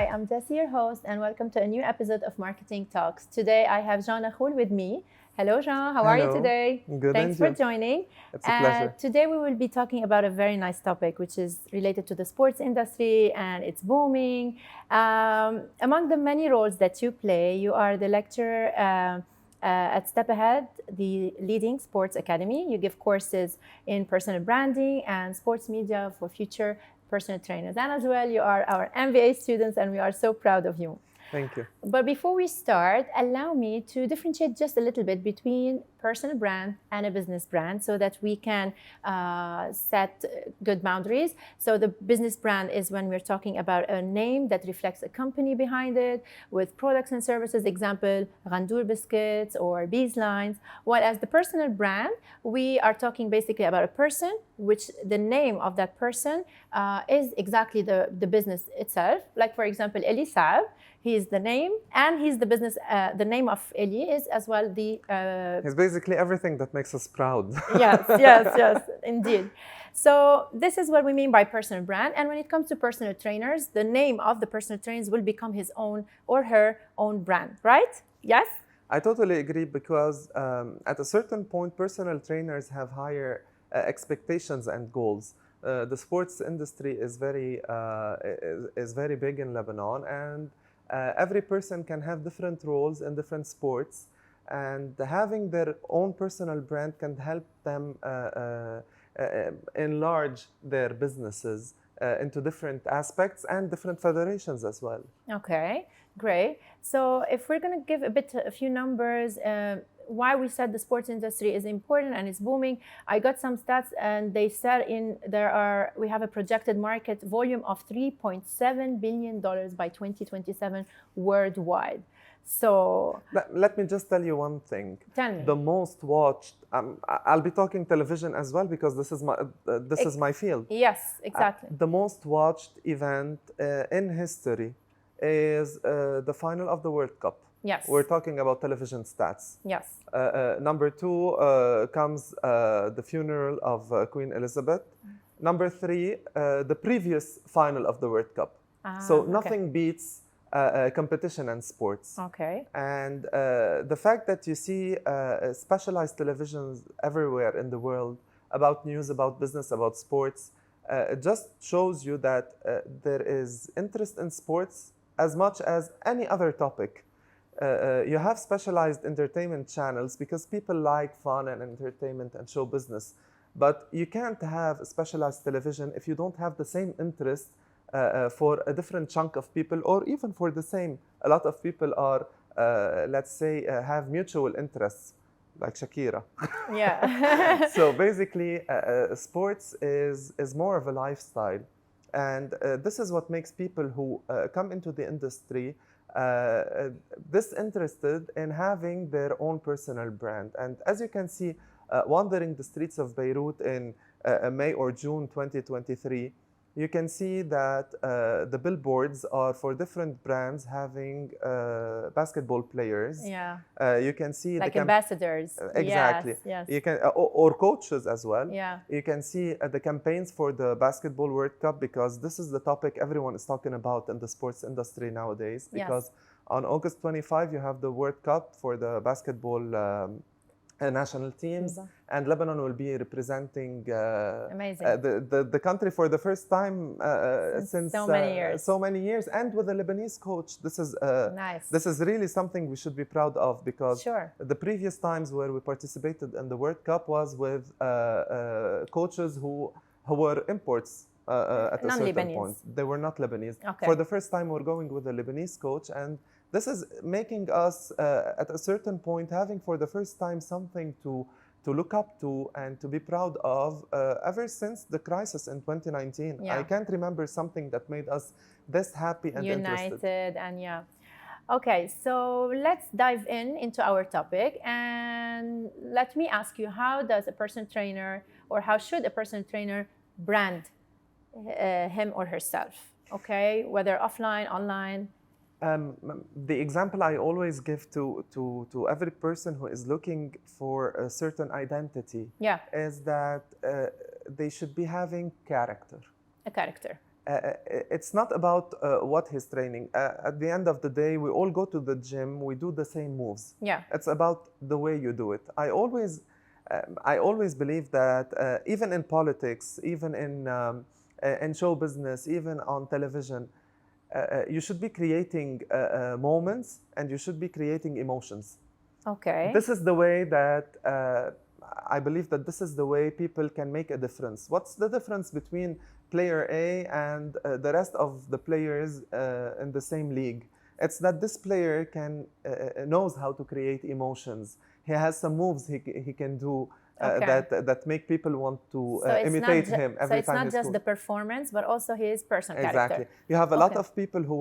Hi, I'm Jessie, your host, and welcome to a new episode of Marketing Talks. Today I have Jean Nakhoul with me. Hello, Jean. How are you Hello. today? Good, Thanks and for you? joining. It's a pleasure. Today we will be talking about a very nice topic, which is related to the sports industry and it's booming. Among the many roles that you play, you are the lecturer at Step Ahead, the leading sports academy. You give courses in personal branding and sports media for future personal trainers. And as well, you are our MBA students, and we are so proud of you. Thank you. But before we start, allow me to differentiate just a little bit between personal brand and a business brand so that we can set good boundaries. So the business brand is when we're talking about a name that reflects a company behind it with products and services, example, Randour biscuits or Bees lines. While as the personal brand, we are talking basically about a person, which the name of that person is exactly the business itself. Like for example, Eli Saab. He is the name, and he's the business. The name of Eli is as well the. It's basically everything that makes us proud. Yes, indeed. So this is what we mean by personal brand. And when it comes to personal trainers, the name of the personal trainers will become his own or her own brand, right? Yes? I totally agree because at a certain point, personal trainers have higher expectations and goals. The sports industry is very big in Lebanon, and every person can have different roles in different sports, and having their own personal brand can help them enlarge their businesses into different aspects and different federations as well. Okay, great. So if we're going to give a few numbers, why we said the sports industry is important and it's booming. I got some stats, and they said we have a projected market volume of $3.7 billion by 2027 worldwide. So let me just tell you one thing. Tell me. The most watched. I'll be talking television as well because this is my field. Yes, exactly. The most watched event in history is the final of the World Cup. Yes. We're talking about television stats. Yes. Number two comes the funeral of Queen Elizabeth. Number three, the previous final of the World Cup. So nothing beats competition and sports. Okay. And the fact that you see specialized televisions everywhere in the world about news, about business, about sports, it just shows you that there is interest in sports as much as any other topic. You have specialized entertainment channels because people like fun and entertainment and show business. But you can't have specialized television if you don't have the same interest for a different chunk of people, or even for the same. A lot of people are, let's say, have mutual interests, like Shakira. Yeah. So basically, sports is more of a lifestyle. And this is what makes people who come into the industry disinterested in having their own personal brand. And as you can see, wandering the streets of Beirut in May or June 2023, you can see that the billboards are for different brands having basketball players. Yeah. You can see like ambassadors. Exactly. Yes. You can or coaches as well. Yeah. You can see the campaigns for the Basketball World Cup, because this is the topic everyone is talking about in the sports industry nowadays. Because on August 25, you have the World Cup for the basketball national teams, and Lebanon will be representing the country for the first time since so many years, and with a Lebanese coach. This is nice. This is really something we should be proud of, because the previous times where we participated in the World Cup was with coaches who were imports at a certain point. They were not Lebanese. Okay. For the first time, we're going with a Lebanese coach, and this is making us, at a certain point, having for the first time something to look up to and to be proud of ever since the crisis in 2019. Yeah. I can't remember something that made us this happy and united. And yeah. Okay, so let's dive into our topic, and let me ask you, how does a personal trainer, or how should a personal trainer brand him or herself? Okay, whether offline, online. The example I always give to every person who is looking for a certain identity is that they should be having character. A character. it's not about what he's training. At the end of the day, we all go to the gym, we do the same moves. Yeah. It's about the way you do it. I always believe that even in politics, even in show business, even on television, you should be creating moments and you should be creating emotions. Okay. This is the way that I believe that this is the way people can make a difference. What's the difference between player A and the rest of the players in the same league? It's that this player knows how to create emotions. He has some moves he can do that make people want to imitate him every time he scores. So it's not just the performance, but also his personal character. Exactly. You have a lot of people who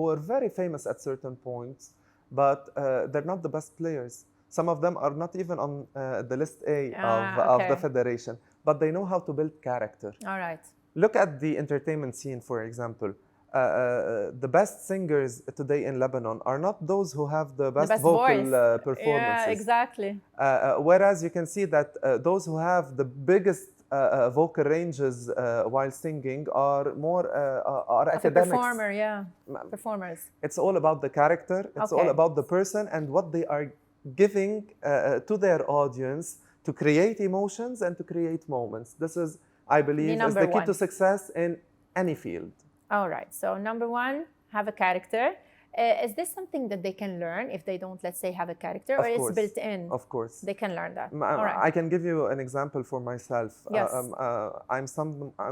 were very famous at certain points, but they're not the best players. Some of them are not even on the list A of the federation, but they know how to build character. All right. Look at the entertainment scene, for example. The best singers today in Lebanon are not those who have the best vocal performances. Yeah, exactly. Whereas you can see that those who have the biggest vocal ranges while singing are more academics. Performer, yeah. Performers. It's all about the character. It's all about the person and what they are giving to their audience to create emotions and to create moments. This is, I believe, is the key to success in any field. All right. So number one, have a character. Is this something that they can learn if they don't, let's say, have a character, or it's built in? Of course. They can learn that. All right. I can give you an example for myself. Yes. I'm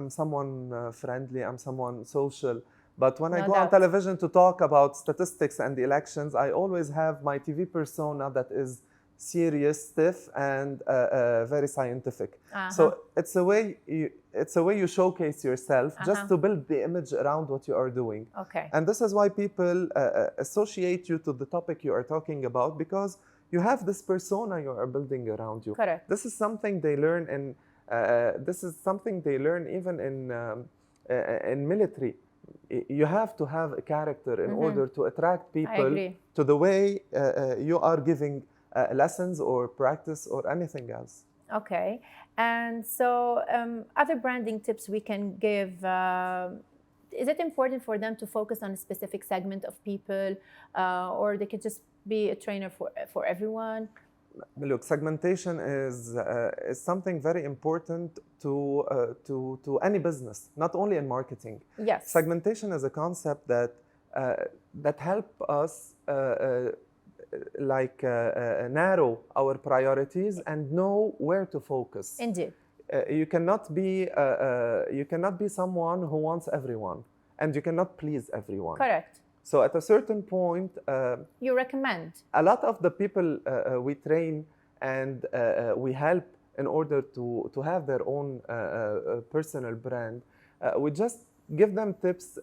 someone friendly. I'm someone social. But when I go on television to talk about statistics and the elections, I always have my TV persona that is serious, stiff, and very scientific. So it's a way you showcase yourself just to build the image around what you are doing. Okay. And this is why people associate you to the topic you are talking about, because you have this persona you are building around you. Correct. This is something they learn even in military. You have to have a character in order to attract people to the way you are giving lessons or practice or anything else. Okay. And so other branding tips we can give, is it important for them to focus on a specific segment of people, or they could just be a trainer for everyone? Look, segmentation is something very important to any business, not only in marketing. Yes. Segmentation is a concept that help us narrow our priorities and know where to focus. Indeed. You cannot be someone who wants everyone, and you cannot please everyone. Correct. So at a certain point, you recommend. A lot of the people we train and we help in order to have their own personal brand, we just give them tips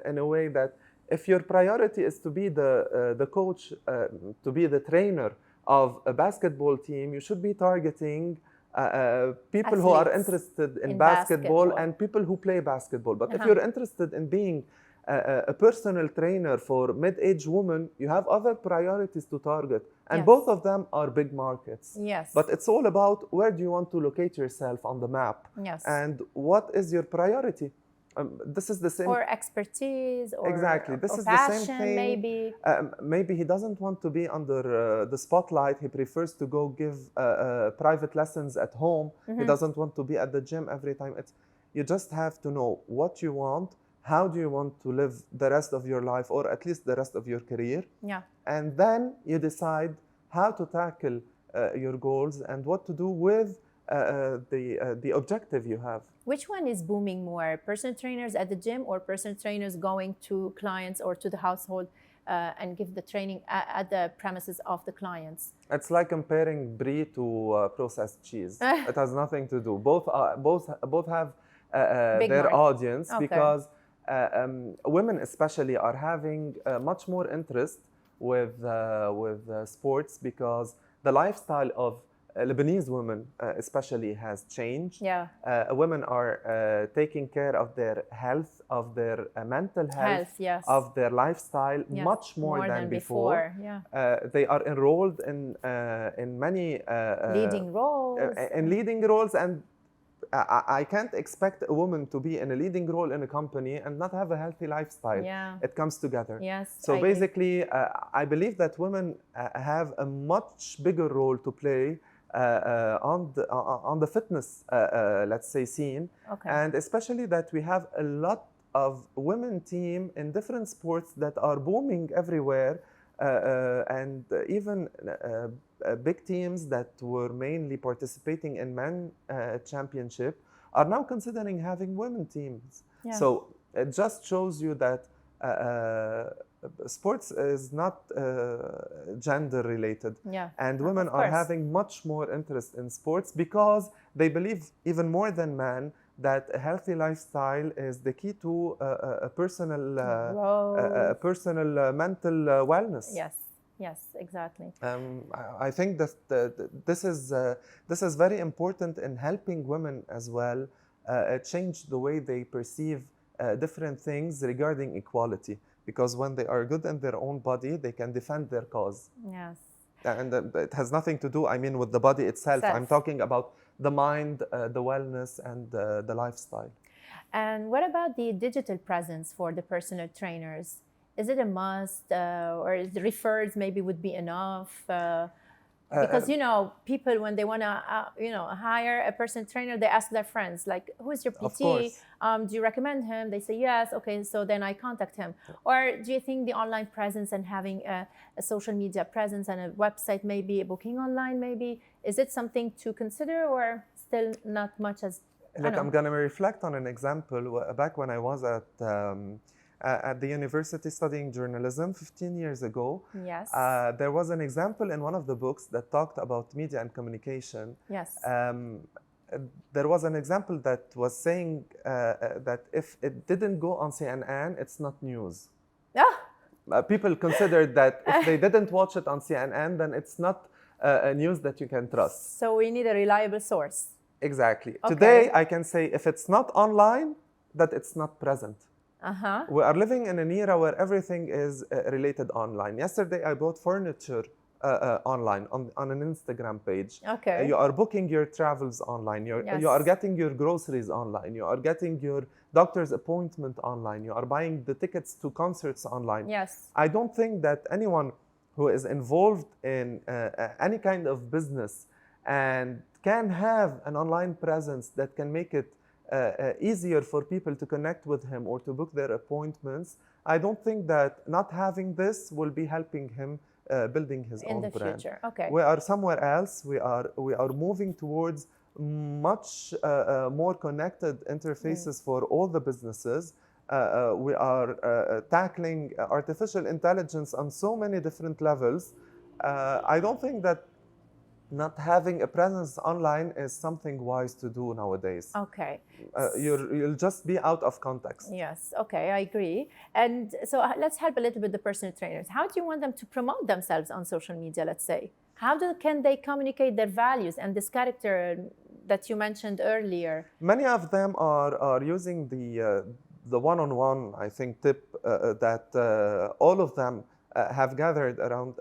in a way that if your priority is to be the coach, to be the trainer of a basketball team, you should be targeting people who are interested in basketball and people who play basketball. But if you're interested in being a personal trainer for mid-aged women, you have other priorities to target. And both of them are big markets. Yes. But it's all about where do you want to locate yourself on the map? Yes. And what is your priority? This is the same. Or expertise, or exactly. This is passion, the same thing. Maybe. Maybe he doesn't want to be under the spotlight. He prefers to go give private lessons at home. He doesn't want to be at the gym every time. You just have to know what you want. How do you want to live the rest of your life, or at least the rest of your career? Yeah. And then you decide how to tackle your goals and what to do with the objective you have. Which one is booming more? Personal trainers at the gym, or personal trainers going to clients or to the household and give the training at the premises of the clients? It's like comparing brie to processed cheese. It has nothing to do. Both have their audience, because women especially are having much more interest with sports, because the lifestyle of Lebanese women especially has changed. Yeah. Women are taking care of their health, of their mental health, yes. of their lifestyle, yes. much more than before. Yeah. They are enrolled in many leading roles. In leading roles, and I can't expect a woman to be in a leading role in a company and not have a healthy lifestyle. Yeah. It comes together. Yes. So I agree. basically, I believe that women have a much bigger role to play on the fitness, let's say, scene. Okay. And especially that we have a lot of women team in different sports that are booming everywhere, and even big teams that were mainly participating in men championship are now considering having women teams. Yeah. So it just shows you that sports is not gender related, Yeah. and women Of are course. having much more interest in sports because they believe even more than men that a healthy lifestyle is the key to a personal mental wellness. Yes. Yes, exactly. I think that this is very important in helping women as well change the way they perceive different things regarding equality. Because when they are good in their own body, they can defend their cause. Yes. And it has nothing to do, I mean, with the body itself. I'm talking about the mind, the wellness, and the lifestyle. And what about the digital presence for the personal trainers? Is it a must, or is the referrals maybe would be enough? Because people, when they want to hire a personal trainer, they ask their friends, like, who is your PT? Of course. Do you recommend him? They say yes. Okay, so then I contact him. Or do you think the online presence and having a social media presence and a website, maybe a booking online, maybe, is it something to consider, or still not much as? Look, I'm going to reflect on an example. Back when I was at the university studying journalism 15 years ago, Yes. There was an example in one of the books that talked about media and communication. Yes. There was an example that was saying that if it didn't go on CNN, it's not news. People considered that if they didn't watch it on CNN, then it's not a news that you can trust. So we need a reliable source. Exactly. Okay. Today, I can say if it's not online, that it's not present. We are living in an era where everything is related online. Yesterday, I bought furniture online on an Instagram page. Okay. You are booking your travels online. You are getting your groceries online. You are getting your doctor's appointment online. You are buying the tickets to concerts online. Yes. I don't think that anyone who is involved in any kind of business and can have an online presence that can make it easier for people to connect with him or to book their appointments, I don't think that not having this will be helping him building his own brand. In the future, okay. We are somewhere else. We are moving towards much more connected interfaces for all the businesses. We are tackling artificial intelligence on so many different levels. I don't think that not having a presence online is something wise to do nowadays. Okay. You'll just be out of context. Yes, okay, I agree. And so let's help a little bit the personal trainers. How do you want them to promote themselves on social media, let's say? How can they communicate their values and this character that you mentioned earlier? Many of them are using the one-on-one, I think, tip that all of them have gathered around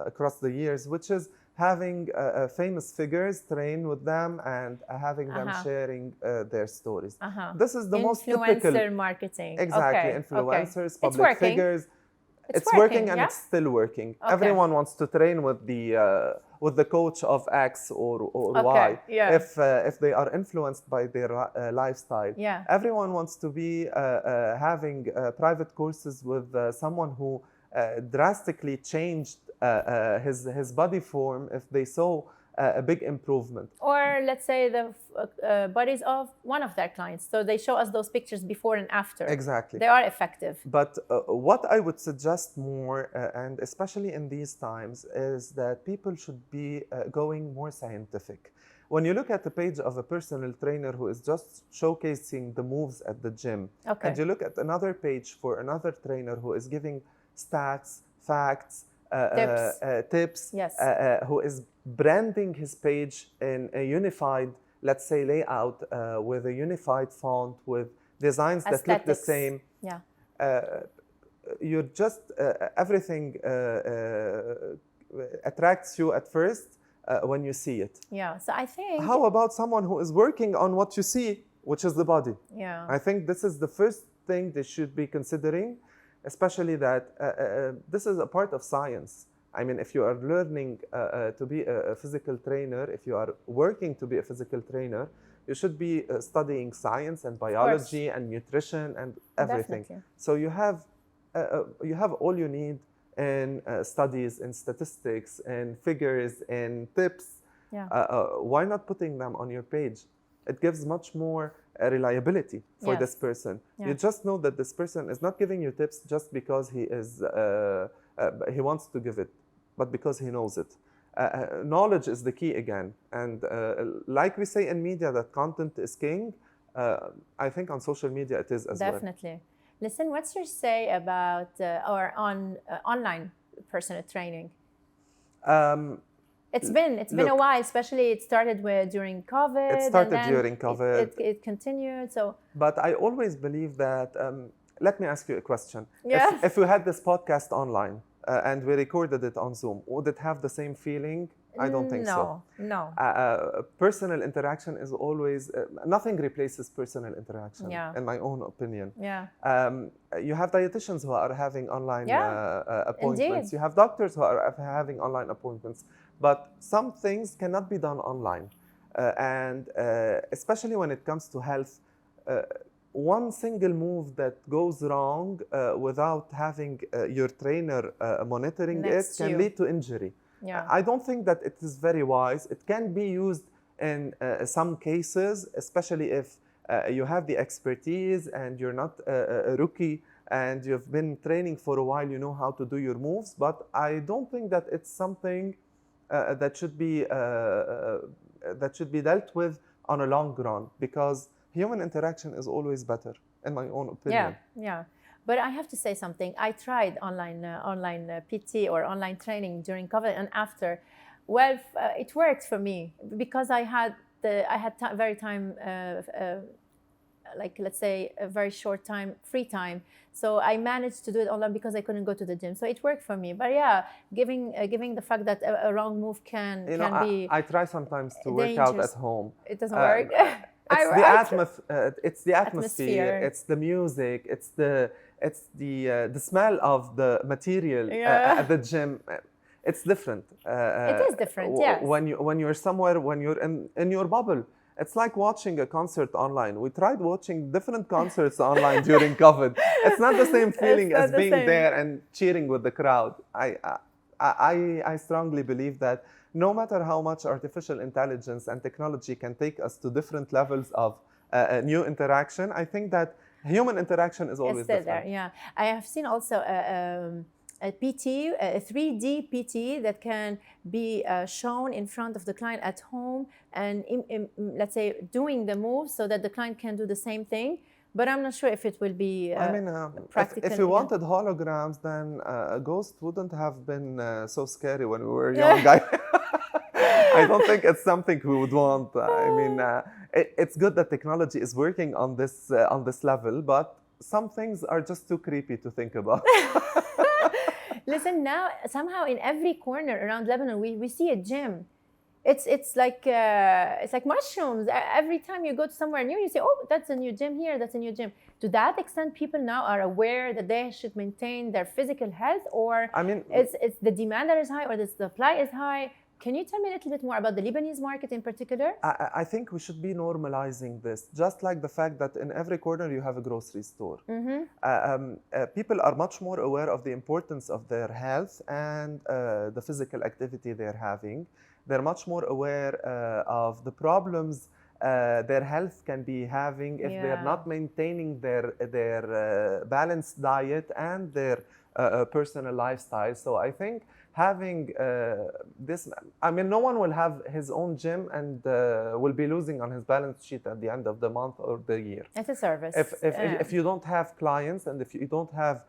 across the years, which is having famous figures train with them and having them sharing their stories. This is the most typical. Influencer marketing. Exactly, influencers, public figures. It's working and it's still working. Everyone wants to train with the coach of X or Y. If they are influenced by their lifestyle. Everyone wants to be having private courses with someone who drastically changed his body form if they saw a big improvement. Or let's say the bodies of one of their clients. So they show us those pictures before and after. Exactly. They are effective. But what I would suggest more, and especially in these times, is that people should be going more scientific. When you look at the page of a personal trainer who is just showcasing the moves at the gym, and you look at another page for another trainer who is giving stats, facts, tips, who is branding his page in a unified, let's say, layout with a unified font, with designs that look the same. You're just, everything attracts you at first, when you see it. Yeah. So I think. How about someone who is working on what you see, which is the body? Yeah. I think this is the first thing they should be considering, especially that this is a part of science. I mean, if you are learning to be a physical trainer, if you are working to be a physical trainer, you should be studying science and biology and nutrition and everything. Definitely. So you have all you need in studies, in statistics, in figures, in tips. Yeah. Why not putting them on your page? It gives much more reliability for Yes. this person. Yeah. You just know that this person is not giving you tips just because he wants to give it, but because he knows it. Knowledge is the key again. And like we say in media that content is king, I think on social media it is as well. Definitely. Listen, what's your say about online personal training? It's been a while, especially it started during COVID. It started during COVID. It continued. So, but I always believe that. Let me ask you a question. Yeah. If we had this podcast online and we recorded it on Zoom, would it have the same feeling? I don't think so. No. Personal interaction is always nothing replaces personal interaction. Yeah. In my own opinion. Yeah. You have dietitians who are having online appointments. Indeed. You have doctors who are having online appointments. But some things cannot be done online, and especially when it comes to health. One single move that goes wrong without having your trainer monitoring it can lead to injury. Yeah. I don't think that it is very wise. It can be used in some cases, especially if you have the expertise and you're not a rookie and you've been training for a while, you know how to do your moves. But I don't think that it's something that should be dealt with on a long run, because human interaction is always better, in my own opinion. Yeah. But I have to say something. I tried online PT or online training during COVID and after. Well, it worked for me because I had very time, like let's say a very short time, free time. So I managed to do it online because I couldn't go to the gym. So it worked for me. But yeah, giving the fact that a wrong move can be. I try sometimes to work out at home. It doesn't work. It's the atmosphere. It's the music. It's the smell of the material at the gym. It's different. It is different. Yes. When you're somewhere, when you're in your bubble. It's like watching a concert online. We tried watching different concerts online during COVID. It's not the same feeling as being there and cheering with the crowd. I strongly believe that no matter how much artificial intelligence and technology can take us to different levels of new interaction, I think that human interaction is always still different. There, yeah. I have seen also a PT, a 3D PT that can be shown in front of the client at home and let's say doing the moves so that the client can do the same thing. But I'm not sure if it will be practical. If you wanted holograms, then a ghost wouldn't have been so scary when we were young. I don't think it's something we would want. I mean, it's good that technology is working on this level, but some things are just too creepy to think about. Listen, now somehow in every corner around Lebanon, we see a gym. It's like mushrooms. Every time you go to somewhere new, you say, "Oh, that's a new gym here. That's a new gym." To that extent, people now are aware that they should maintain their physical health, or I mean, it's the demand that is high, or the supply is high. Can you tell me a little bit more about the Lebanese market in particular? I think we should be normalizing this, just like the fact that in every corner you have a grocery store. People are much more aware of the importance of their health and the physical activity they're having. They're much more aware of the problems their health can be having if they're not maintaining their balanced diet and their personal lifestyle. So I think having this, I mean, no one will have his own gym and will be losing on his balance sheet at the end of the month or the year. It's a service. If you don't have clients and if you don't have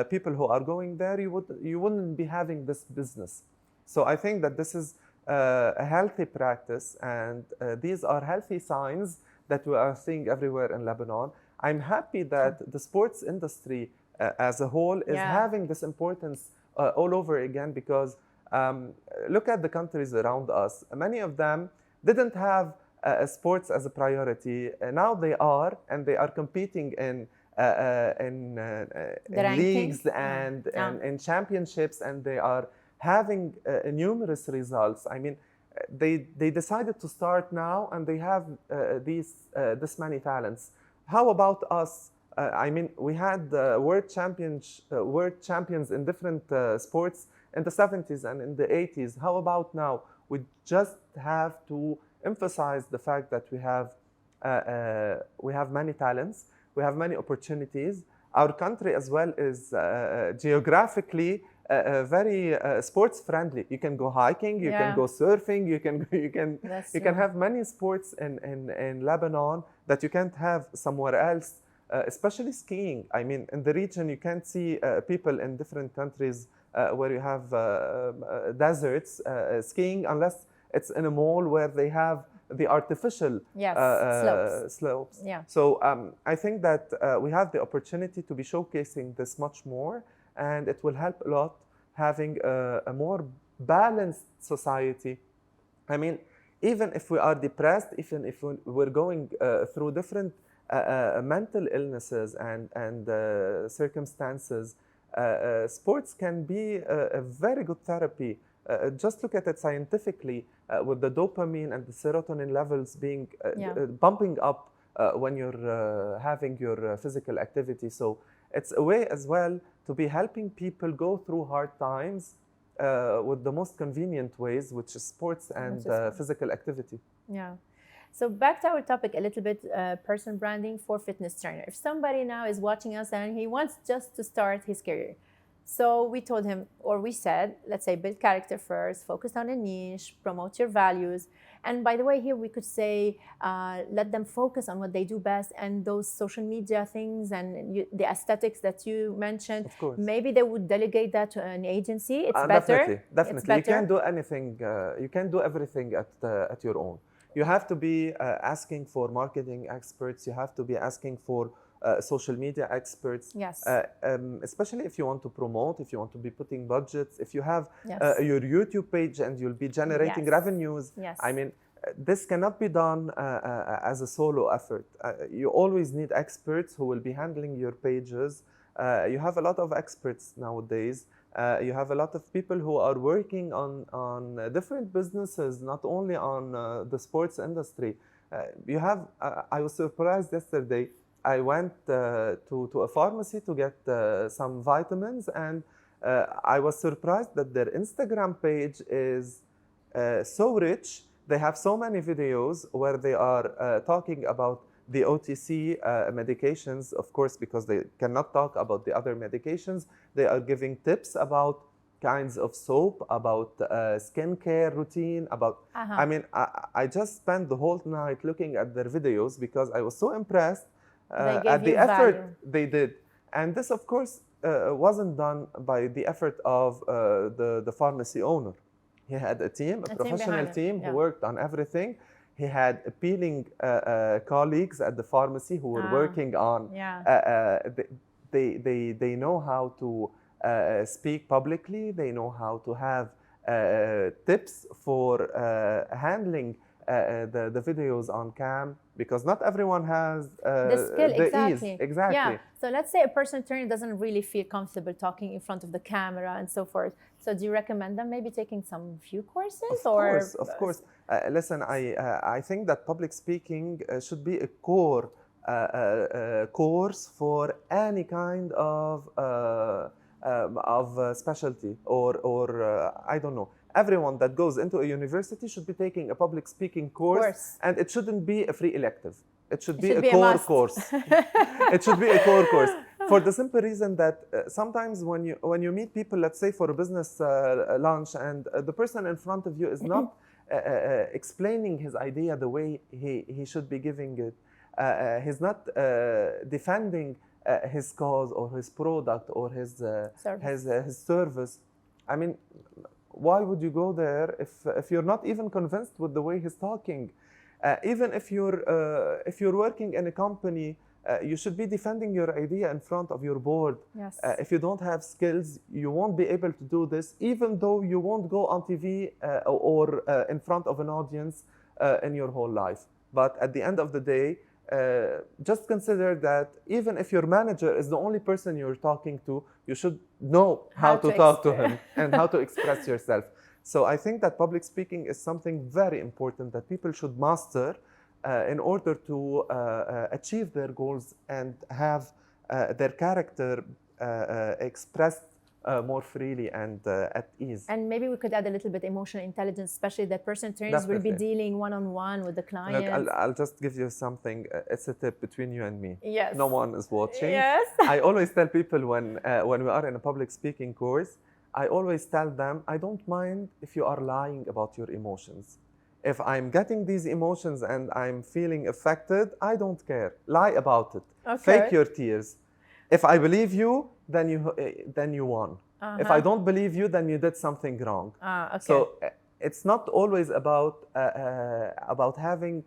people who are going there, you wouldn't be having this business. So I think that this is a healthy practice, and these are healthy signs that we are seeing everywhere in Lebanon. I'm happy that the sports industry as a whole is having this importance all over again, because Look at the countries around us. Many of them didn't have sports as a priority. Now they are, and they are competing in rankings. leagues and in championships, and they are having numerous results. I mean, they decided to start now, and they have this many talents. How about us? I mean, we had world champions in different sports in the 70s and in the 80s. How about now? We just have to emphasize the fact that we have many talents, we have many opportunities. Our country as well is geographically very sports friendly. You can go hiking, you can go surfing, you can have many sports in Lebanon that you can't have somewhere else. Especially skiing. I mean, in the region, you can't see people in different countries where you have deserts skiing unless it's in a mall where they have the artificial slopes. Yeah. So I think that we have the opportunity to be showcasing this much more, and it will help a lot having a more balanced society. I mean, even if we are depressed, even if we're going through different mental illnesses and circumstances, sports can be a very good therapy. Just look at it scientifically with the dopamine and the serotonin levels being bumping up when you're having your physical activity. So it's a way as well to be helping people go through hard times with the most convenient ways, which is sports and physical activity. Yeah. So back to our topic a little bit, personal branding for fitness trainer. If somebody now is watching us and he wants just to start his career, so we told him, or we said, let's say build character first, focus on a niche, promote your values. And by the way, here we could say, let them focus on what they do best, and those social media things and the aesthetics that you mentioned, of course, maybe they would delegate that to an agency. It's better. Definitely. It's better. You can't do anything, you can't do everything at your own. You have to be asking for marketing experts. You have to be asking for social media experts. Yes. Especially if you want to promote, if you want to be putting budgets, if you have your YouTube page and you'll be generating revenues. Yes. I mean, this cannot be done as a solo effort. You always need experts who will be handling your pages. You have a lot of experts nowadays. You have a lot of people who are working on different businesses, not only on the sports industry. You have. I was surprised yesterday. I went to a pharmacy to get some vitamins, and I was surprised that their Instagram page is so rich. They have so many videos where they are talking about the OTC medications, of course, because they cannot talk about the other medications. They are giving tips about kinds of soap, about skincare routine, about, I mean, I just spent the whole night looking at their videos because I was so impressed at the effort they did. And this, of course, wasn't done by the effort of the pharmacy owner. He had a team, a professional team who worked on everything. He had appealing colleagues at the pharmacy who were working on. They know how to speak publicly. They know how to have tips for handling the videos on cam, because not everyone has the skill, exactly. ease. Exactly. Yeah. So let's say a personal trainer doesn't really feel comfortable talking in front of the camera and so forth. So do you recommend them maybe taking some few courses? Of course. Listen, I think that public speaking should be a core course for any kind of specialty or I don't know. Everyone that goes into a university should be taking a public speaking course, and it shouldn't be a free elective. It should be a core course. It should be a core course for the simple reason that sometimes when you meet people, let's say for a business lunch, and the person in front of you is not explaining his idea the way he should be giving it. He's not defending his cause or his product or his service. I mean, why would you go there if you're not even convinced with the way he's talking? Even if you're working in a company You should be defending your idea in front of your board. Yes. If you don't have skills, you won't be able to do this, even though you won't go on TV or in front of an audience in your whole life. But at the end of the day, just consider that even if your manager is the only person you're talking to, you should know how to talk to him and how to express yourself. So I think that public speaking is something very important that people should master in order to achieve their goals and have their character expressed more freely and at ease. And maybe we could add a little bit emotional intelligence, especially that personal trainers will be dealing one-on-one with the client. Look, I'll just give you something. It's a tip between you and me. Yes. No one is watching. Yes. I always tell people when we are in a public speaking course, I always tell them, I don't mind if you are lying about your emotions. If I'm getting these emotions and I'm feeling affected, I don't care. Lie about it. Okay. Fake your tears. If I believe you, then you won. If I don't believe you, then you did something wrong. Okay. So it's not always about having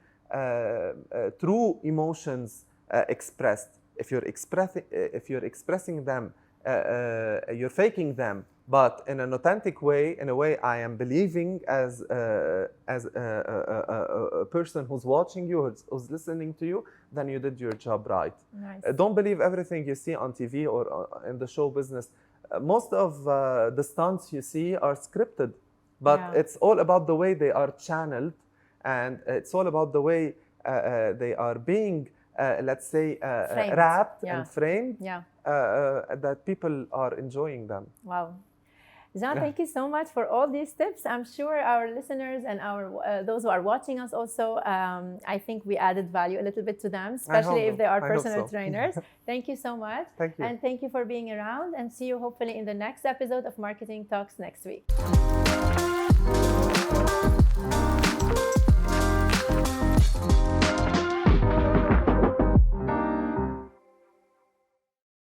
true emotions expressed. If you're expressing them, you're faking them, but in an authentic way, in a way I am believing as a person who's watching you, who's listening to you, then you did your job right. Nice. Don't believe everything you see on TV or in the show business. Most of the stunts you see are scripted, but it's all about the way they are channeled, and it's all about the way they are being, let's say, wrapped and framed, that people are enjoying them. Wow. Jean, thank you so much for all these tips. I'm sure our listeners and those who are watching us also, I think we added value a little bit to them, especially if they are personal trainers. Thank you so much. Thank you. And thank you for being around, and see you hopefully in the next episode of Marketing Talks next week.